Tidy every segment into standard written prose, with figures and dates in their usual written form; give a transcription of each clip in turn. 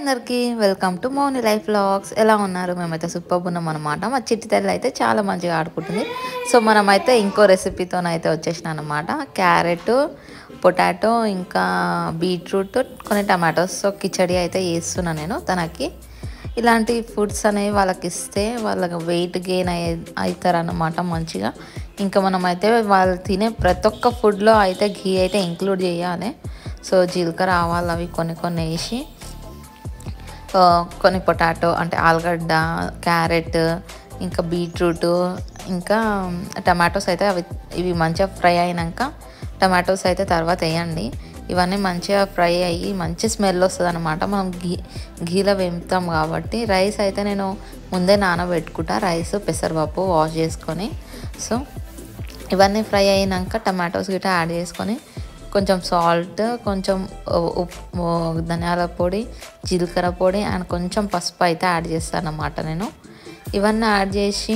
అందరికీ welcome to Mouni life vlogs. ఎలా ఉన్నారు? మేమైతే సూపర్ ఉన్నాం అనమాట. మా చిట్టి తల్లి అయితే చాలా మంచిగా ఆడుకుంటుంది. సో మనమైతే ఇంకో రెసిపీతోనైతే వచ్చేసిన అనమాట. క్యారెట్, పొటాటో, ఇంకా బీట్రూట్, కొన్ని టమాటోస్. సో కిచడి అయితే చేస్తున్నాను నేను తనకి. ఇలాంటి ఫుడ్స్ అనేవి వాళ్ళకి ఇస్తే వాళ్ళకి వెయిట్ గెయిన్ అవుతారన్నమాట మంచిగా. ఇంకా మనమైతే వాళ్ళు తినే ప్రతి ఒక్క ఫుడ్లో అయితే ఘీ అయితే ఇంక్లూడ్ చేయాలి. సో జీలకర్ర, ఆవాలు అవి కొన్ని కొన్ని వేసి, కొన్ని పొటాటో అంటే ఆలుగడ్డ, క్యారెట్, ఇంకా బీట్రూట్, ఇంకా టమాటోస్ అయితే ఇవి మంచిగా ఫ్రై అయినాక టమాటోస్ అయితే తర్వాత వేయండి. ఇవన్నీ మంచిగా ఫ్రై అయ్యి మంచి స్మెల్ వస్తుంది అనమాట. మనం ఘీలో వేపుతాం కాబట్టి. రైస్ అయితే నేను ముందే నానబెట్టుకుంటా, రైస్ పెసరపప్పు వాష్ చేసుకొని. సో ఇవన్నీ ఫ్రై అయినాక టమాటోస్ గిట్ట యాడ్ చేసుకొని కొంచెం సాల్ట్, కొంచెం ఉప్పు, ధనియాల పొడి, జీలకర్ర పొడి అండ్ కొంచెం పసుపు అయితే యాడ్ చేస్తాను అన్నమాట నేను. ఇవన్నీ యాడ్ చేసి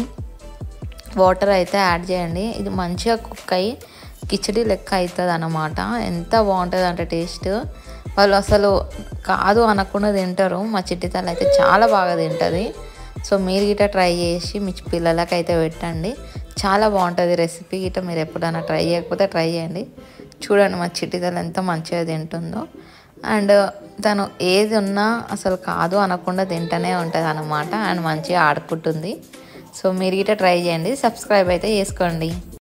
వాటర్ అయితే యాడ్ చేయండి. ఇది మంచిగా కుక్ అయ్యి కిచడీ లెక్క అవుతుంది అన్నమాట. ఎంత బాగుంటుంది అంటే టేస్ట్, వాళ్ళు అసలు కాదు అనకుండా తింటారు. మా చిట్టి తల్లి అయితే చాలా బాగా తింటుంది. సో మీరు గిట్ట ట్రై చేసి మీ పిల్లలకైతే పెట్టండి. చాలా బాగుంటుంది రెసిపీ గిట్ట. మీరు ఎప్పుడైనా ట్రై చేయకపోతే ట్రై చేయండి. చూడండి మా చిట్టి తల్లి ఎంత మంచిగా తింటుందో. అండ్ తను ఏది ఉన్నా అసలు కాదు అనకుండా తింటూనే ఉంటుంది అన్నమాట. అండ్ మంచిగా ఆడుకుంటుంది. సో మీరు గిట్ట ట్రై చేయండి. సబ్స్క్రైబ్ అయితే చేసుకోండి.